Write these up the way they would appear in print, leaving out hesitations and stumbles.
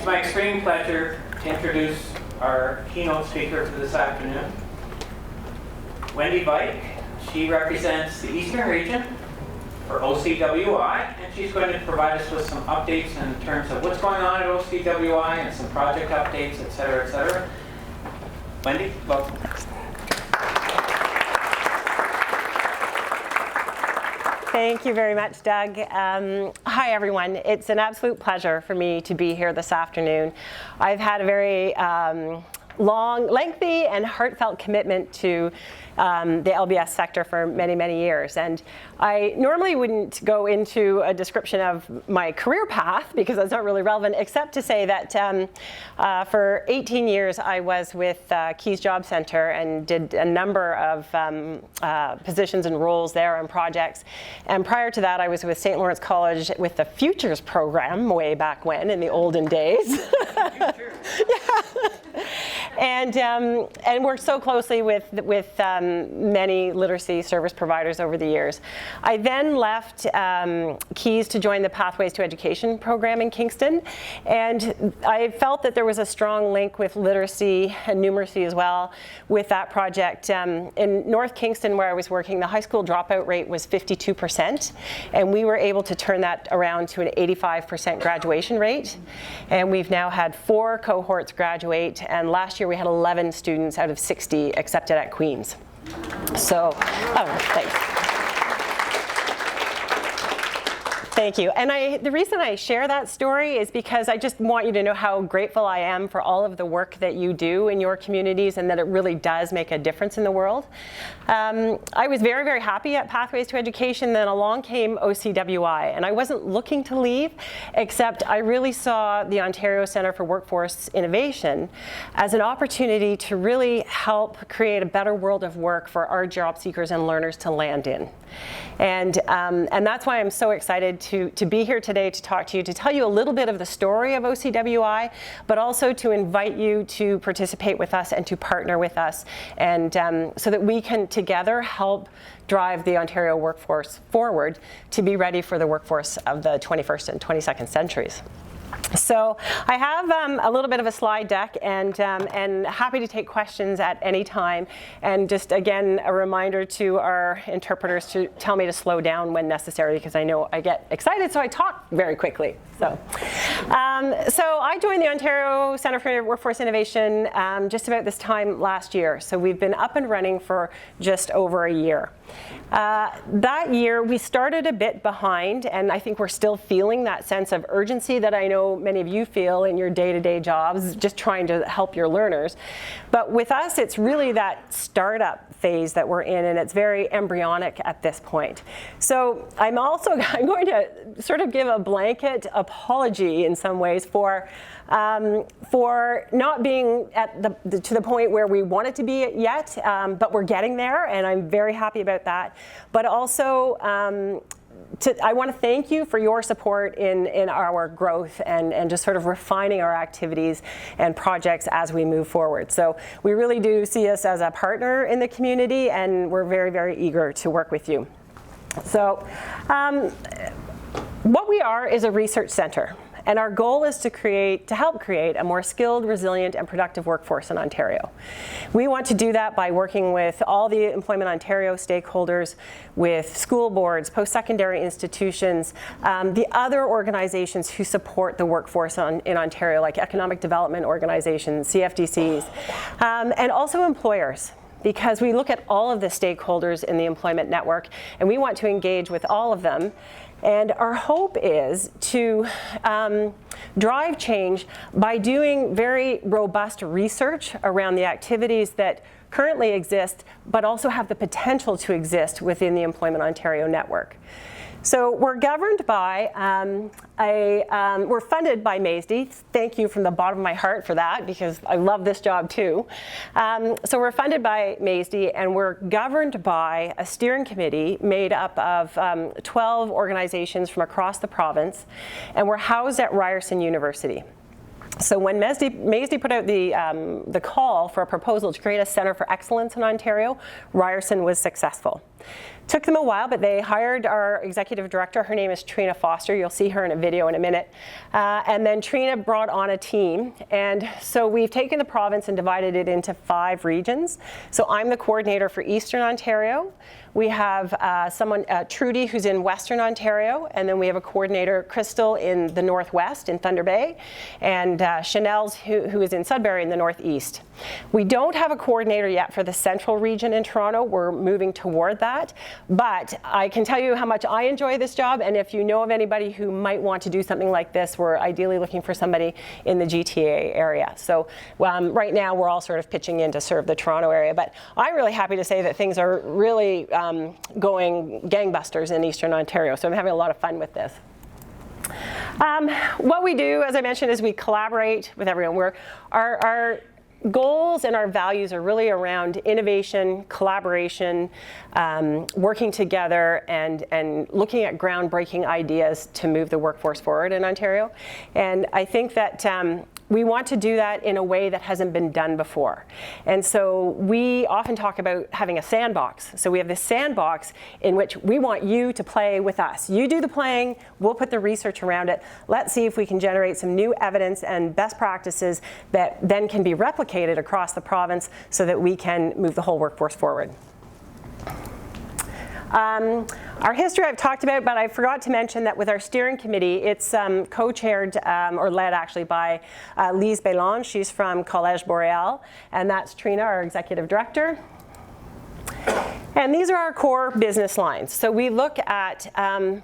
It's my extreme pleasure to introduce our keynote speaker for this afternoon, Wendy Vike. She represents the Eastern region for OCWI, and she's going to provide us with some updates in terms of what's going on at OCWI and some project updates, et cetera, et cetera. Wendy, welcome. Thank you very much, Doug. Hi, everyone. It's an absolute pleasure for me to be here this afternoon. I've had a very long, lengthy, and heartfelt commitment to the LBS sector for many, many years. And I normally wouldn't go into a description of my career path because that's not really relevant, except to say that for 18 years I was with Keys Job Centre and did a number of positions and roles there and projects. And prior to that, I was with St. Lawrence College with the Futures program way back when, in the olden days. Yeah. And worked so closely with many literacy service providers over the years. I then left Keys to join the Pathways to Education program in Kingston, and I felt that there was a strong link with literacy and numeracy as well with that project. In North Kingston, where I was working, the high school dropout rate was 52%, and we were able to turn that around to an 85% graduation rate. And we've now had 4 cohorts graduate, and last year we had 11 students out of 60 accepted at Queen's. So, thanks. Thank you. And the reason I share that story is because I just want you to know how grateful I am for all of the work that you do in your communities and that it really does make a difference in the world. I was very, very happy at Pathways to Education. Then along came OCWI, and I wasn't looking to leave, except I really saw the Ontario Centre for Workforce Innovation as an opportunity to really help create a better world of work for our job seekers and learners to land in. And that's why I'm so excited to be here today to talk to you, to tell you a little bit of the story of OCWI, but also to invite you to participate with us and to partner with us, and so that we can together help drive the Ontario workforce forward to be ready for the workforce of the 21st and 22nd centuries. So I have a little bit of a slide deck, and happy to take questions at any time. And just again, a reminder to our interpreters to tell me to slow down when necessary, because I know I get excited, so I talk very quickly. So I joined the Ontario Centre for Workforce Innovation just about this time last year. So we've been up and running for just over a year. That year we started a bit behind, and I think we're still feeling that sense of urgency that I know many of you feel in your day-to-day jobs, just trying to help your learners. But with us, it's really that startup phase that we're in, and it's very embryonic at this point. So I'm going to sort of give a blanket apology in some ways for not being at to the point where we want it to be yet, but we're getting there, and I'm very happy about that. But also, I want to thank you for your support in our growth and just sort of refining our activities and projects as we move forward. So we really do see us as a partner in the community, and we're very, very eager to work with you. So what we are is a research center. And our goal is to help create a more skilled, resilient, and productive workforce in Ontario. We want to do that by working with all the Employment Ontario stakeholders, with school boards, post-secondary institutions, the other organizations who support the workforce in Ontario, like economic development organizations, CFDCs, and also employers, because we look at all of the stakeholders in the employment network, and we want to engage with all of them. And our hope is to drive change by doing very robust research around the activities that currently exist, but also have the potential to exist within the Employment Ontario network. So we're governed by we're funded by MAISD. Thank you from the bottom of my heart for that, because I love this job too. So we're funded by MAISD, and we're governed by a steering committee made up of 12 organizations from across the province, and we're housed at Ryerson University. So when Maisdy put out the call for a proposal to create a Centre for Excellence in Ontario, Ryerson was successful. Took them a while, but they hired our executive director. Her name is Trina Foster. You'll see her in a video in a minute. And then Trina brought on a team. And so we've taken the province and divided it into 5 regions. So I'm the coordinator for Eastern Ontario. We have Trudy, who's in Western Ontario, and then we have a coordinator, Crystal, in the Northwest, in Thunder Bay, and Chanel's, who is in Sudbury in the Northeast. We don't have a coordinator yet for the Central region in Toronto. We're moving toward that, but I can tell you how much I enjoy this job, and if you know of anybody who might want to do something like this, we're ideally looking for somebody in the GTA area. So right now we're all sort of pitching in to serve the Toronto area, but I'm really happy to say that things are really going gangbusters in Eastern Ontario, so I'm having a lot of fun with this. What we do, as I mentioned, is we collaborate with everyone. Our goals and our values are really around innovation, collaboration, working together, and looking at groundbreaking ideas to move the workforce forward in Ontario. And I think that we want to do that in a way that hasn't been done before. And so we often talk about having a sandbox. So we have this sandbox in which we want you to play with us. You do the playing, we'll put the research around it. Let's see if we can generate some new evidence and best practices that then can be replicated across the province so that we can move the whole workforce forward. Our history I've talked about, but I forgot to mention that with our steering committee, it's co-chaired or led actually by Lise Bélange. She's from Collège Boréal, and that's Trina, our executive director. And these are our core business lines. So we look at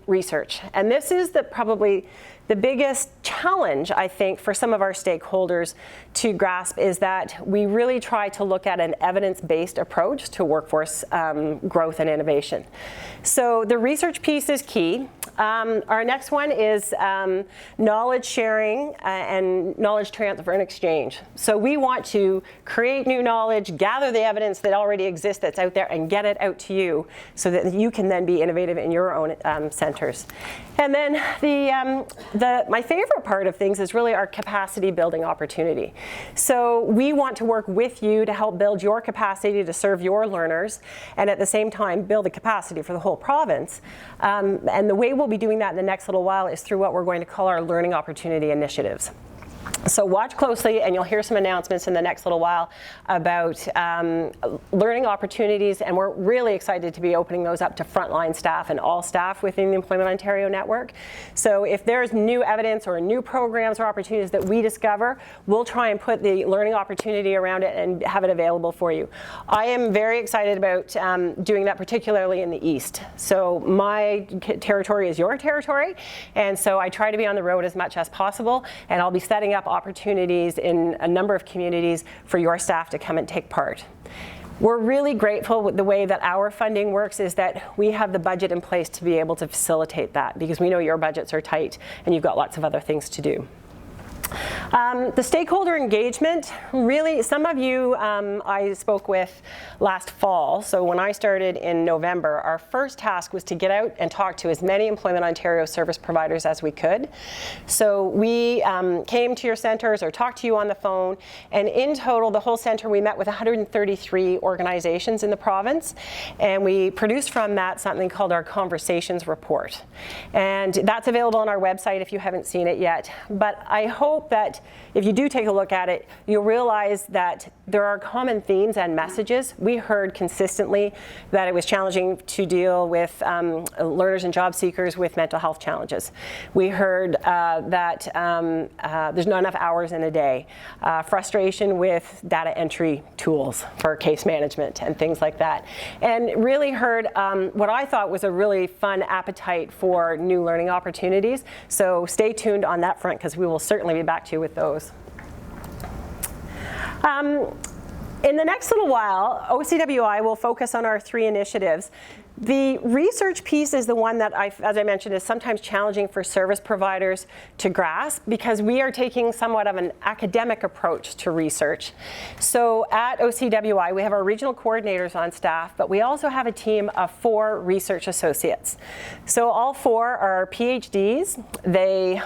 research, and this is probably the biggest challenge, I think, for some of our stakeholders to grasp is that we really try to look at an evidence-based approach to workforce growth and innovation. So the research piece is key. Our next one is knowledge sharing and knowledge transfer and exchange. So we want to create new knowledge, gather the evidence that already exists that's out there, and get it out to you so that you can then be innovative in your own centers. And then my favorite part of things is really our capacity building opportunity. So we want to work with you to help build your capacity to serve your learners, and at the same time build the capacity for the whole province. And the way we'll be doing that in the next little while is through what we're going to call our learning opportunity initiatives. So watch closely, and you'll hear some announcements in the next little while about learning opportunities, and we're really excited to be opening those up to frontline staff and all staff within the Employment Ontario network. So if there's new evidence or new programs or opportunities that we discover, we'll try and put the learning opportunity around it and have it available for you. I am very excited about doing that, particularly in the East. So my territory is your territory, and so I try to be on the road as much as possible, and I'll be setting up opportunities in a number of communities for your staff to come and take part. We're really grateful with the way that our funding works is that we have the budget in place to be able to facilitate that, because we know your budgets are tight and you've got lots of other things to do. The stakeholder engagement, really, some of you I spoke with last fall. So when I started in November, our first task was to get out and talk to as many Employment Ontario service providers as we could. So we came to your centres or talked to you on the phone, and in total, the whole centre, we met with 133 organizations in the province, and we produced from that something called our Conversations Report. And that's available on our website if you haven't seen it yet. But I hope that if you do take a look at it, you'll realize that there are common themes and messages. We heard consistently that it was challenging to deal with learners and job seekers with mental health challenges. We heard that there's not enough hours in a day, frustration with data entry tools for case management and things like that. And really heard what I thought was a really fun appetite for new learning opportunities. So stay tuned on that front, because we will certainly be back to you with those. In the next little while, OCWI will focus on our 3 initiatives. The research piece is the one that, as I mentioned, is sometimes challenging for service providers to grasp because we are taking somewhat of an academic approach to research. So at OCWI, we have our regional coordinators on staff, but we also have a team of 4 research associates. So all 4 are PhDs. They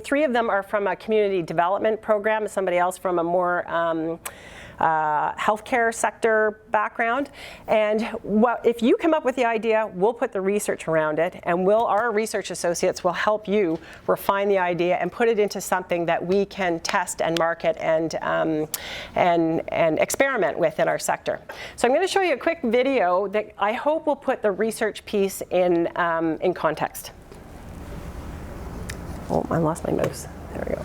3 of them are from a community development program, somebody else from a more healthcare sector background. And if you come up with the idea, we'll put the research around it, and our research associates will help you refine the idea and put it into something that we can test and market and experiment with in our sector. So I'm going to show you a quick video that I hope will put the research piece in context. Oh, I lost my mouse. There we go.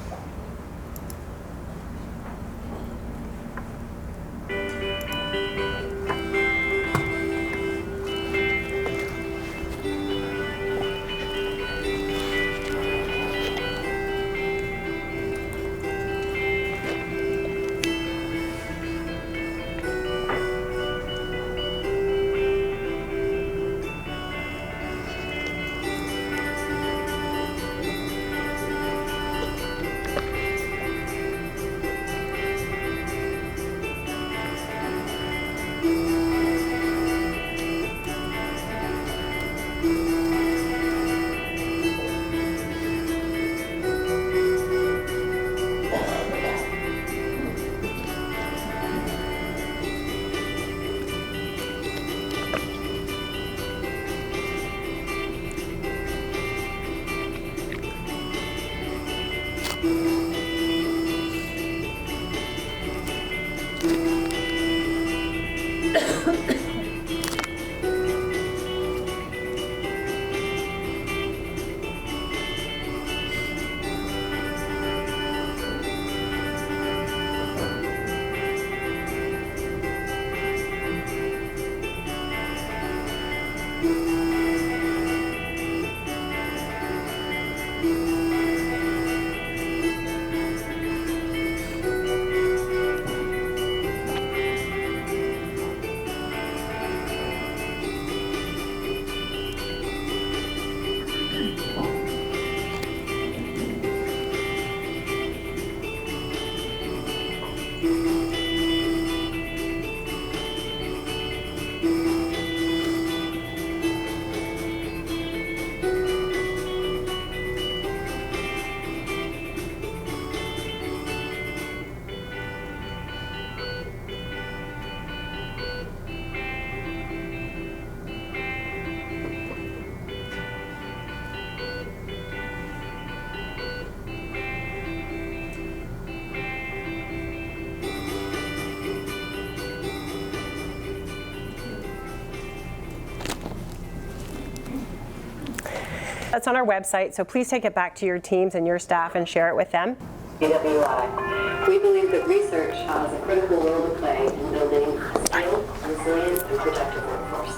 That's on our website, so please take it back to your teams and your staff and share it with them. OCWI. We believe that research has a critical role to play in building a skilled, resilient, and productive workforce.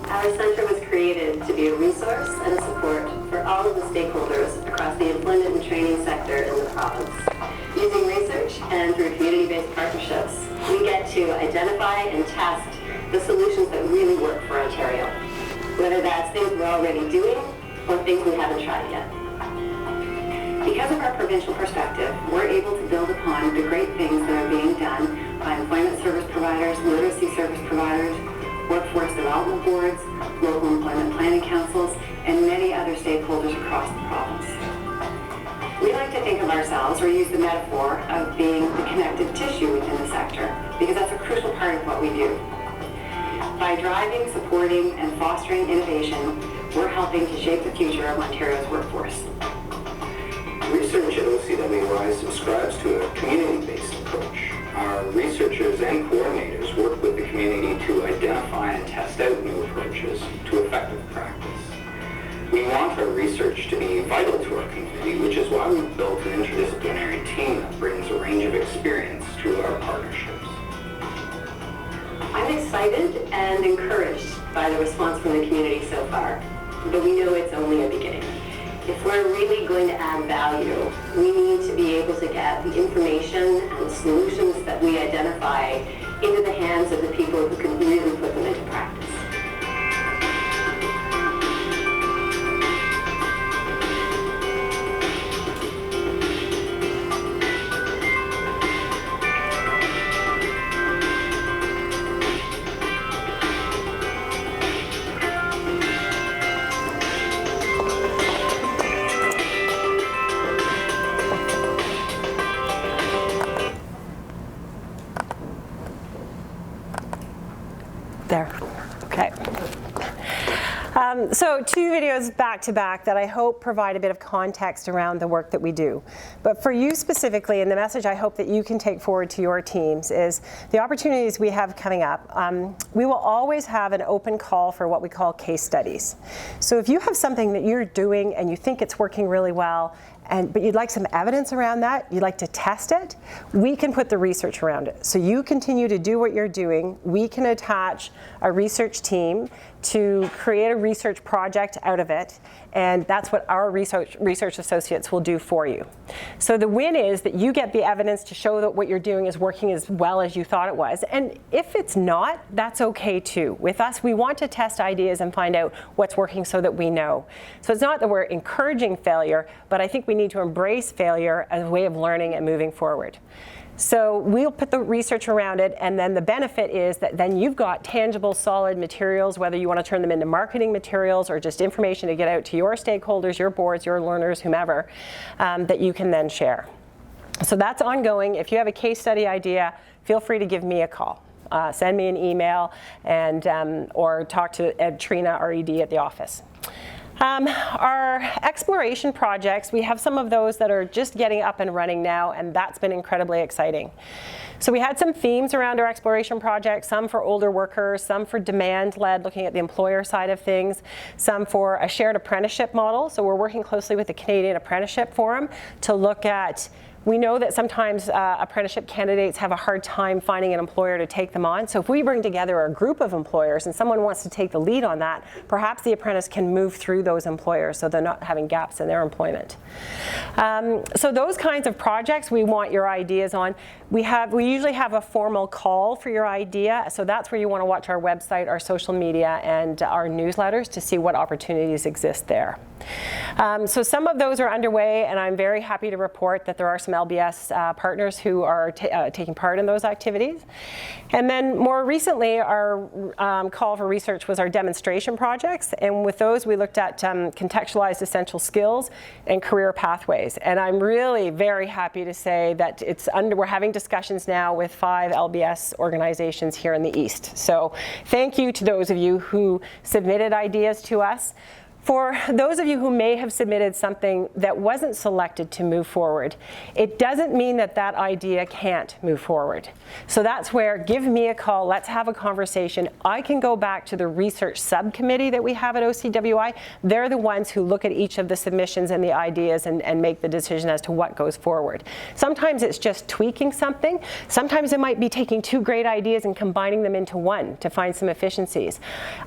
Our center was created to be a resource and a support for all of the stakeholders across the employment and training sector in the province. Using research and through community-based partnerships, we get to identify and test the solutions that really work for Ontario, whether that's things we're already doing or things we haven't tried yet. Because of our provincial perspective, we're able to build upon the great things that are being done by employment service providers, literacy service providers, workforce development boards, local employment planning councils, and many other stakeholders across the province. We like to think of ourselves, or use the metaphor of being the connective tissue within the sector, because that's a crucial part of what we do. By driving, supporting, and fostering innovation, we're helping to shape the future of Ontario's workforce. Research at OCWI subscribes to a community-based approach. Our researchers and coordinators work with the community to identify and test out new approaches to effective practice. We want our research to be vital to our community, which is why we've built an interdisciplinary team that brings a range of experience to our partnerships. I'm excited and encouraged by the response from the community so far, but we know it's only a beginning. If we're really going to add value, we need to be able to get the information and the solutions that we identify into the hands of the people who can really put them into practice. So 2 videos back to back that I hope provide a bit of context around the work that we do. But for you specifically, and the message I hope that you can take forward to your teams is the opportunities we have coming up. We will always have an open call for what we call case studies. So if you have something that you're doing and you think it's working really well, but you'd like some evidence around that, you'd like to test it, we can put the research around it. So you continue to do what you're doing. We can attach a research team to create a research project out of it, and that's what our research associates will do for you. So the win is that you get the evidence to show that what you're doing is working as well as you thought it was. And if it's not, that's okay too. With us, we want to test ideas and find out what's working so that we know. So it's not that we're encouraging failure, but I think we need to embrace failure as a way of learning and moving forward. So we'll put the research around it, and then the benefit is that then you've got tangible, solid materials, whether you want to turn them into marketing materials or just information to get out to your stakeholders, your boards, your learners, whomever, that you can then share. So that's ongoing. If you have a case study idea, feel free to give me a call. Send me an email and or talk to Ed Trina, our ED at the office. Our exploration projects, we have some of those that are just getting up and running now, and that's been incredibly exciting. So we had some themes around our exploration projects, some for older workers, some for demand-led, looking at the employer side of things, some for a shared apprenticeship model. So we're working closely with the Canadian Apprenticeship Forum to look at, we know that sometimes apprenticeship candidates have a hard time finding an employer to take them on. So if we bring together a group of employers and someone wants to take the lead on that, perhaps the apprentice can move through those employers so they're not having gaps in their employment. So those kinds of projects we want your ideas on. We usually have a formal call for your idea. So that's where you want to watch our website, our social media, and our newsletters to see what opportunities exist there. So some of those are underway, and I'm very happy to report that there are some LBS partners who are taking part in those activities. And then more recently, our call for research was our demonstration projects, and with those we looked at contextualized essential skills and career pathways. And I'm really very happy to say that we're having discussions now with 5 LBS organizations here in the East. So thank you to those of you who submitted ideas to us. For those of you who may have submitted something that wasn't selected to move forward, it doesn't mean that that idea can't move forward. So that's where, give me a call, let's have a conversation. I can go back to the research subcommittee that we have at OCWI. They're the ones who look at each of the submissions and the ideas and make the decision as to what goes forward. Sometimes it's just tweaking something. Sometimes it might be taking 2 great ideas and combining them into one to find some efficiencies.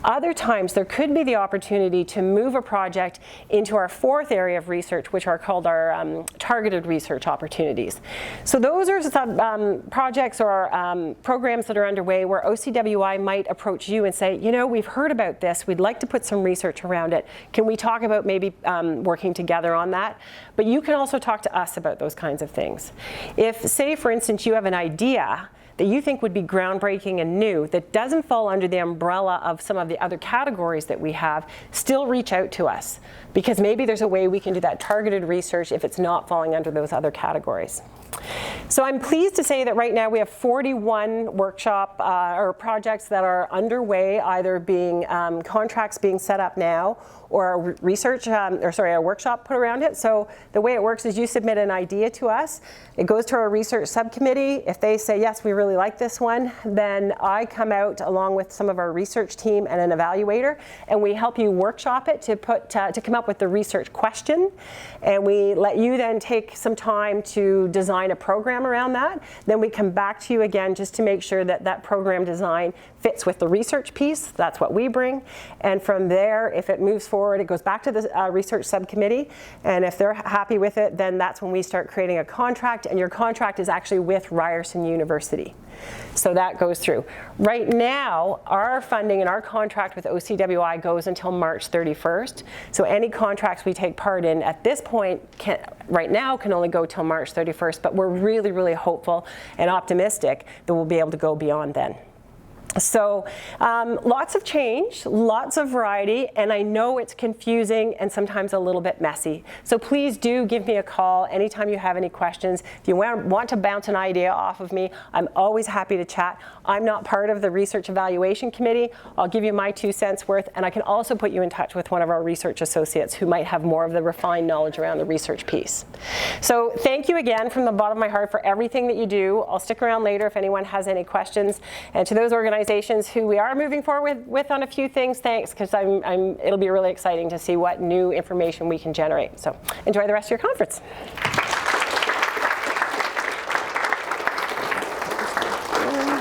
Other times there could be the opportunity to move a project into our 4th area of research, which are called our targeted research opportunities. So those are some projects or programs that are underway where OCWI might approach you and say, you know, we've heard about this, we'd like to put some research around it. Can we talk about maybe working together on that? But you can also talk to us about those kinds of things. If, say, for instance, you have an idea that you think would be groundbreaking and new that doesn't fall under the umbrella of some of the other categories that we have, still reach out to us, because maybe there's a way we can do that targeted research if it's not falling under those other categories. So I'm pleased to say that right now we have 41 workshop or projects that are underway, either being contracts being set up now or a workshop put around it. So the way it works is you submit an idea to us, it goes to our research subcommittee. If they say, yes, we really like this one, then I come out along with some of our research team and an evaluator, and we help you workshop it to come up with the research question. And we let you then take some time to design a program around that. Then we come back to you again just to make sure that that program design fits with the research piece. That's what we bring. And from there, if it moves forward, it goes back to the research subcommittee. And if they're happy with it, then that's when we start creating a contract. And your contract is actually with Ryerson University. So that goes through. Right now, our funding and our contract with OCWI goes until March 31st. So any contracts we take part in at this point, right now, can only go till March 31st. But we're really, really hopeful and optimistic that we'll be able to go beyond then. So lots of change, lots of variety, and I know it's confusing and sometimes a little bit messy. So please do give me a call anytime you have any questions. If you want to bounce an idea off of me, I'm always happy to chat. I'm not part of the Research Evaluation Committee. I'll give you my 2 cents worth, and I can also put you in touch with one of our research associates who might have more of the refined knowledge around the research piece. So thank you again from the bottom of my heart for everything that you do. I'll stick around later if anyone has any questions. And to those organizations who we are moving forward with on a few things, thanks, because it'll be really exciting to see what new information we can generate. So enjoy the rest of your conference.